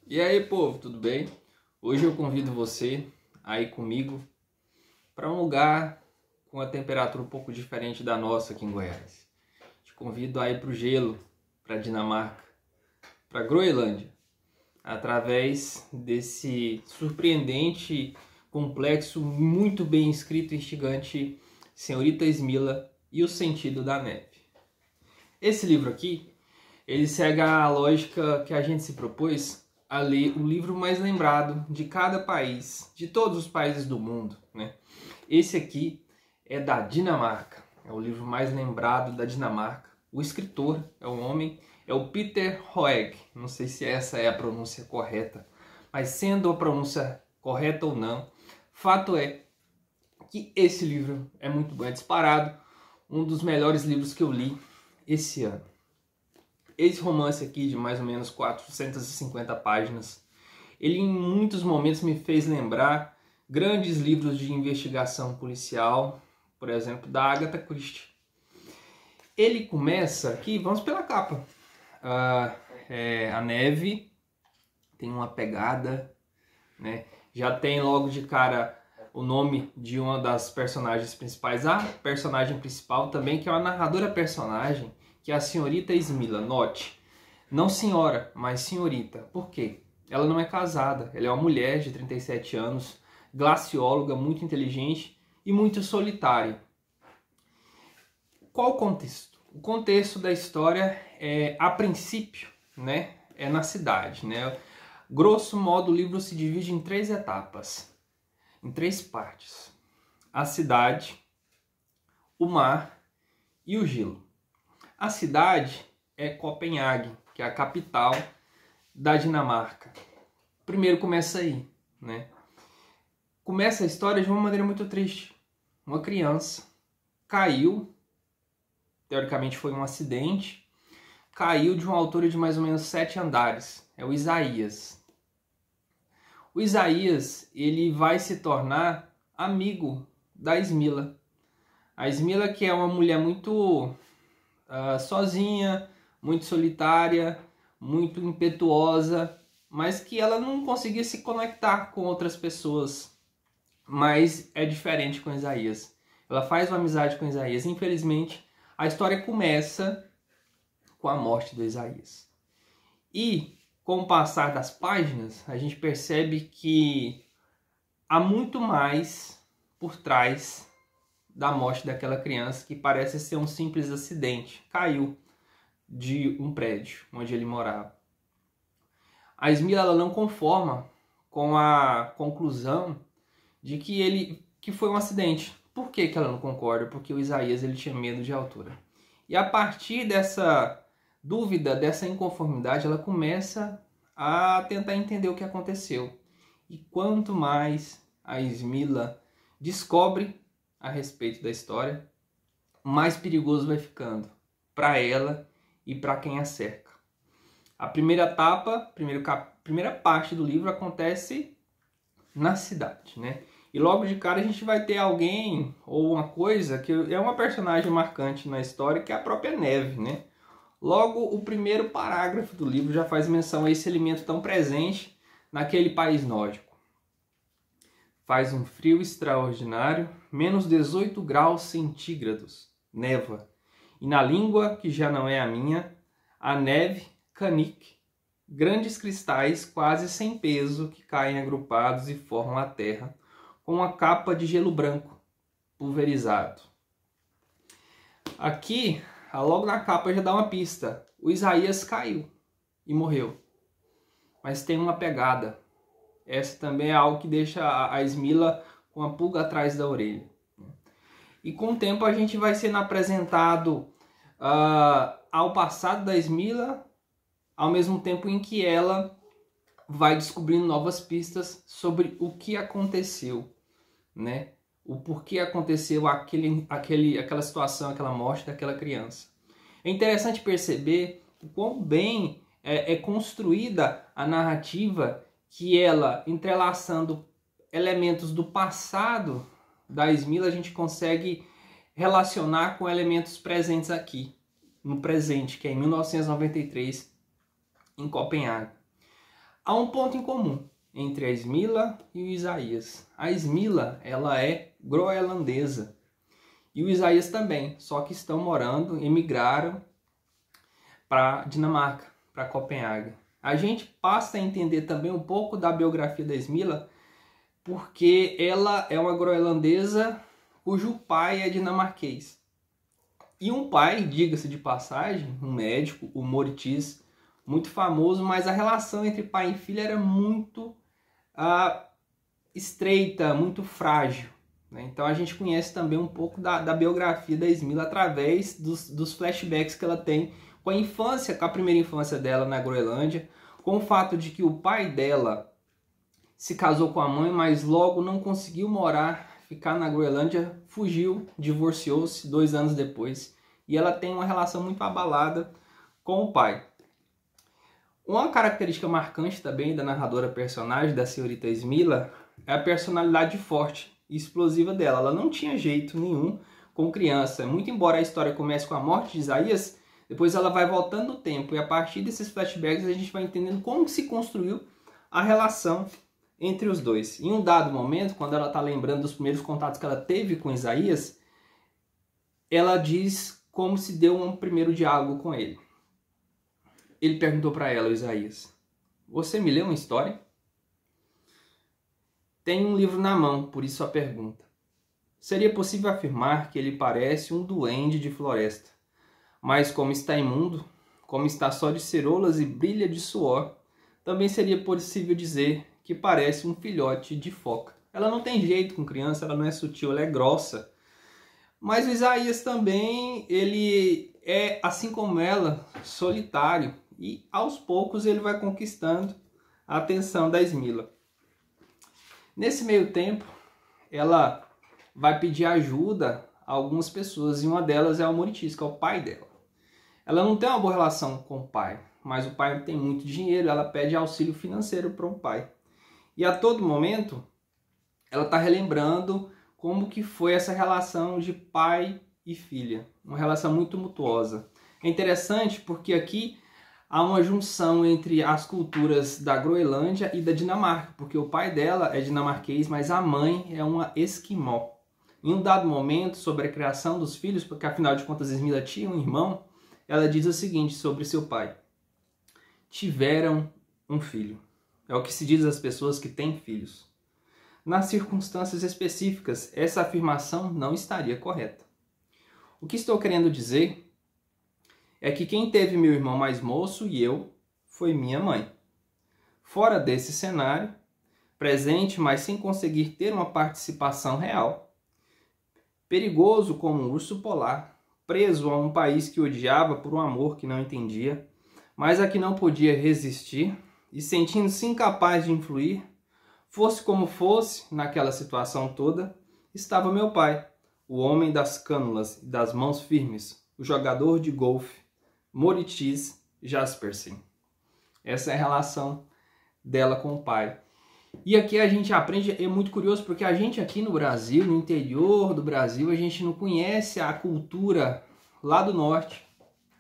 E aí, povo, tudo bem? Hoje eu convido você a ir comigo para um lugar com a temperatura um pouco diferente da nossa aqui em Goiás. Te convido a ir para o gelo, para a Dinamarca, para a Groenlândia, através desse surpreendente, complexo, muito bem escrito e instigante Senhorita Smilla e o Sentido da Neve. Esse livro aqui, ele segue a lógica que a gente se propôs a ler o livro mais lembrado de cada país, de todos os países do mundo, né? Esse aqui é da Dinamarca, é o livro mais lembrado da Dinamarca. O escritor é um homem, é o Peter Hoeg. Não sei se essa é a pronúncia correta, mas sendo a pronúncia correta ou não, fato é que esse livro é muito bom, é disparado um dos melhores livros que eu li esse ano. Esse romance aqui de mais ou menos 450 páginas, ele em muitos momentos me fez lembrar grandes livros de investigação policial, por exemplo, da Agatha Christie. Ele começa aqui, vamos pela capa. A neve tem uma pegada, né? Já tem logo de cara o nome de uma das personagens principais, a personagem principal também, que é uma narradora personagem, que é a senhorita Smilla. Note, não senhora, mas senhorita. Por quê? Ela não é casada, ela é uma mulher de 37 anos, glacióloga, muito inteligente e muito solitária. Qual o contexto? O contexto da história é, a princípio, né, é na cidade, né? Grosso modo, o livro se divide em 3 etapas, em 3 partes: a cidade, o mar e o gelo. A cidade é Copenhague, que é a capital da Dinamarca. Primeiro começa aí, né? Começa a história de uma maneira muito triste. Uma criança caiu, teoricamente foi um acidente, caiu de uma altura de mais ou menos 7 andares. É o Isaías. O Isaías, ele vai se tornar amigo da Smilla. A Smilla, que é uma mulher muito sozinha, muito solitária, muito impetuosa, mas que ela não conseguia se conectar com outras pessoas. Mas é diferente com Isaías. Ela faz uma amizade com Isaías. Infelizmente, a história começa com a morte do Isaías. E, com o passar das páginas, a gente percebe que há muito mais por trás da morte daquela criança, que parece ser um simples acidente. Caiu de um prédio onde ele morava. A Smilla, ela não conforma com a conclusão de que foi um acidente. Por que ela não concorda? Porque o Isaías, ele tinha medo de altura. E a partir dessa dúvida, dessa inconformidade, ela começa a tentar entender o que aconteceu. E quanto mais a Smilla descobre a respeito da história, mais perigoso vai ficando para ela e para quem a cerca. A primeira etapa, primeira parte do livro acontece na cidade, né? E logo de cara a gente vai ter alguém ou uma coisa que é uma personagem marcante na história, que é a própria neve, né? Logo, o primeiro parágrafo do livro já faz menção a esse elemento tão presente naquele país nórdico. Faz um frio extraordinário, menos 18 graus centígrados, neva. E na língua que já não é a minha, a neve, canik, grandes cristais quase sem peso que caem agrupados e formam a terra, com uma capa de gelo branco, pulverizado. Aqui, logo na capa já dá uma pista. O Isaías caiu e morreu. Mas tem uma pegada. Essa também é algo que deixa a Smilla com a pulga atrás da orelha. E com o tempo a gente vai sendo apresentado ao passado da Smilla, ao mesmo tempo em que ela vai descobrindo novas pistas sobre o que aconteceu, né? O porquê aconteceu aquela situação, aquela morte daquela criança. É interessante perceber o quão bem é construída a narrativa, que ela, entrelaçando elementos do passado da Smilla, a gente consegue relacionar com elementos presentes aqui, no presente, que é em 1993, em Copenhague. Há um ponto em comum entre a Smila e o Isaías. A Smila, ela é groenlandesa e o Isaías também, só que estão morando, emigraram para Dinamarca, para Copenhague. A gente passa a entender também um pouco da biografia da Smila, porque ela é uma groenlandesa cujo pai é dinamarquês. E um pai, diga-se de passagem, um médico, o Moritis, muito famoso, mas a relação entre pai e filha era muito estreita, muito frágil. Né? Então a gente conhece também um pouco da biografia da Smila através dos flashbacks que ela tem com a infância, com a primeira infância dela na Groenlândia, com o fato de que o pai dela se casou com a mãe, mas logo não conseguiu ficar na Groenlândia, fugiu, divorciou-se 2 anos depois. E ela tem uma relação muito abalada com o pai. Uma característica marcante também da narradora personagem, da senhorita Smila, é a personalidade forte e explosiva dela. Ela não tinha jeito nenhum com criança. Muito embora a história comece com a morte de Isaías, depois ela vai voltando no tempo. E a partir desses flashbacks a gente vai entendendo como se construiu a relação entre os dois. Em um dado momento, quando ela está lembrando dos primeiros contatos que ela teve com Isaías, ela diz como se deu um primeiro diálogo com ele. Ele perguntou para ela, Isaías, você me leu uma história? Tenho um livro na mão, por isso a pergunta. Seria possível afirmar que ele parece um duende de floresta, mas como está imundo, como está só de ceroulas e brilha de suor, também seria possível dizer que parece um filhote de foca. Ela não tem jeito com criança, ela não é sutil, ela é grossa. Mas o Isaías também, ele é, assim como ela, solitário. E aos poucos ele vai conquistando a atenção da Smila. Nesse meio tempo, ela vai pedir ajuda a algumas pessoas. E uma delas é o Moritis, que é o pai dela. Ela não tem uma boa relação com o pai, mas o pai tem muito dinheiro. Ela pede auxílio financeiro para o pai. E a todo momento, ela está relembrando como que foi essa relação de pai e filha. Uma relação muito mutuosa. É interessante porque aqui há uma junção entre as culturas da Groenlândia e da Dinamarca, porque o pai dela é dinamarquês, mas a mãe é uma esquimó. Em um dado momento, sobre a criação dos filhos, porque afinal de contas Smila tinha um irmão, ela diz o seguinte sobre seu pai. Tiveram um filho. É o que se diz às pessoas que têm filhos. Nas circunstâncias específicas, essa afirmação não estaria correta. O que estou querendo dizer é que quem teve meu irmão mais moço e eu foi minha mãe. Fora desse cenário, presente, mas sem conseguir ter uma participação real, perigoso como um urso polar, preso a um país que odiava por um amor que não entendia, mas a que não podia resistir e sentindo-se incapaz de influir, fosse como fosse, naquela situação toda, estava meu pai, o homem das cânulas e das mãos firmes, o jogador de golfe, Moritis Jaspersen. Essa é a relação dela com o pai. E aqui a gente aprende, é muito curioso, porque a gente aqui no Brasil, no interior do Brasil, a gente não conhece a cultura lá do norte,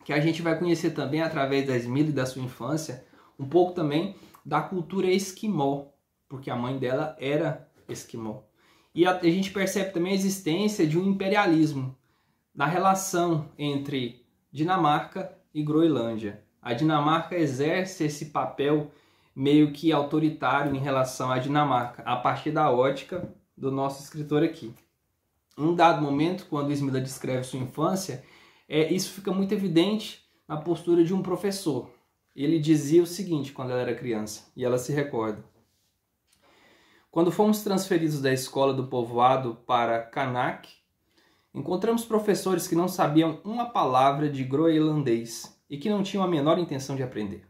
que a gente vai conhecer também através da Smila e da sua infância, um pouco também da cultura esquimó, porque a mãe dela era esquimó. E a gente percebe também a existência de um imperialismo, da relação entre Dinamarca e Groenlândia. A Dinamarca exerce esse papel meio que autoritário em relação à Dinamarca, a partir da ótica do nosso escritor aqui. Em um dado momento, quando Smila descreve sua infância, isso fica muito evidente na postura de um professor. Ele dizia o seguinte quando ela era criança, e ela se recorda. Quando fomos transferidos da escola do povoado para Kanak, encontramos professores que não sabiam uma palavra de groenlandês e que não tinham a menor intenção de aprender.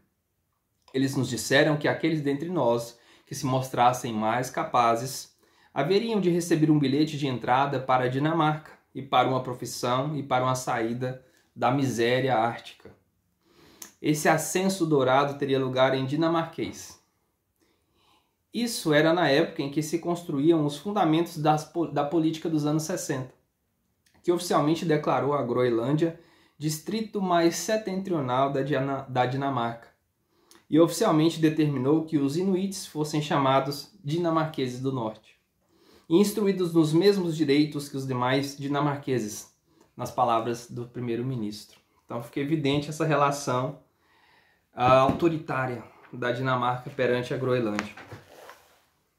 Eles nos disseram que aqueles dentre nós que se mostrassem mais capazes haveriam de receber um bilhete de entrada para a Dinamarca e para uma profissão e para uma saída da miséria ártica. Esse ascenso dourado teria lugar em dinamarquês. Isso era na época em que se construíam os fundamentos da política dos anos 60, que oficialmente declarou a Groenlândia distrito mais setentrional da Dinamarca. e oficialmente determinou que os inuits fossem chamados dinamarqueses do norte e instruídos nos mesmos direitos que os demais dinamarqueses, nas palavras do primeiro-ministro. Então fica evidente essa relação autoritária da Dinamarca perante a Groenlândia.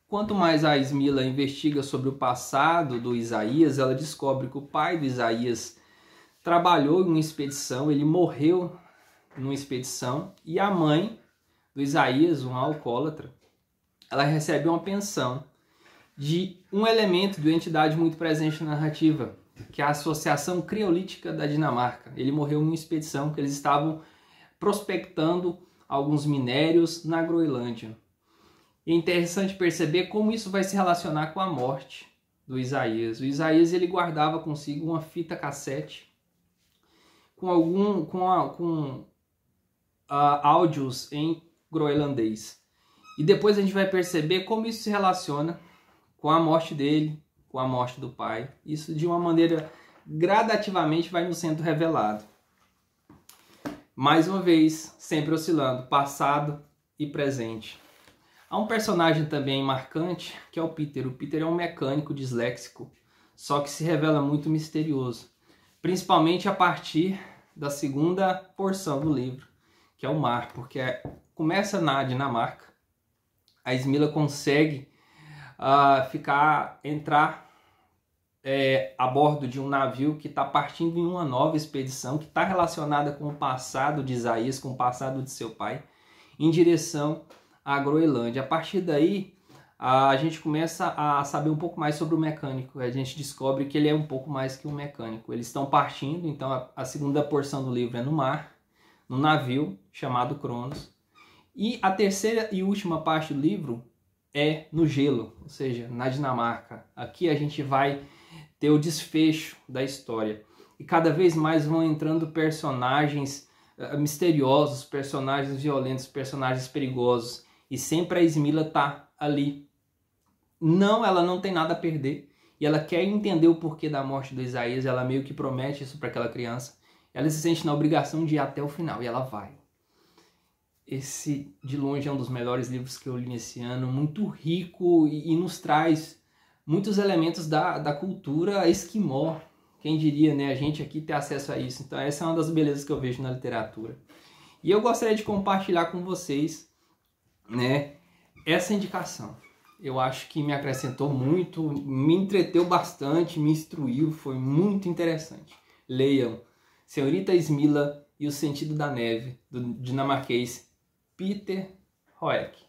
Quanto mais a Smilla investiga sobre o passado do Isaías, ela descobre que o pai do Isaías trabalhou em uma expedição, ele morreu numa expedição, e a mãe do Isaías, uma alcoólatra, ela recebe uma pensão de um elemento de uma entidade muito presente na narrativa, que é a Associação Criolítica da Dinamarca. Ele morreu em uma expedição que eles estavam prospectando alguns minérios na Groenlândia. E é interessante perceber como isso vai se relacionar com a morte do Isaías. O Isaías ele guardava consigo uma fita cassete com áudios em groenlandês. E depois a gente vai perceber como isso se relaciona com a morte dele, com a morte do pai. Isso de uma maneira gradativamente vai nos sendo revelado. Mais uma vez, sempre oscilando passado e presente. Há um personagem também marcante, que é o Peter. O Peter é um mecânico disléxico, só que se revela muito misterioso, principalmente a partir da segunda porção do livro, que é o mar, porque começa na Dinamarca, a Smilla consegue entrar a bordo de um navio que está partindo em uma nova expedição, que está relacionada com o passado de Isaías, com o passado de seu pai, em direção à Groenlândia. A partir daí, a gente começa a saber um pouco mais sobre o mecânico. A gente descobre que ele é um pouco mais que um mecânico. Eles estão partindo, então a segunda porção do livro é no mar, no navio chamado Cronos. E a terceira e última parte do livro é no gelo, ou seja, na Dinamarca. Aqui a gente vai ter o desfecho da história. E cada vez mais vão entrando personagens misteriosos, personagens violentos, personagens perigosos. E sempre a Smilla tá ali. Ela não tem nada a perder. E ela quer entender o porquê da morte do Isaías. Ela meio que promete isso para aquela criança. Ela se sente na obrigação de ir até o final. E ela vai. Esse, de longe, é um dos melhores livros que eu li esse ano. Muito rico e nos traz muitos elementos da cultura esquimó. Quem diria, né? A gente aqui ter acesso a isso. Então essa é uma das belezas que eu vejo na literatura. E eu gostaria de compartilhar com vocês, né, essa indicação. Eu acho que me acrescentou muito, me entreteu bastante, me instruiu, foi muito interessante. Leiam Senhorita Smilla e o Sentido da Neve, do dinamarquês Peter Hoek.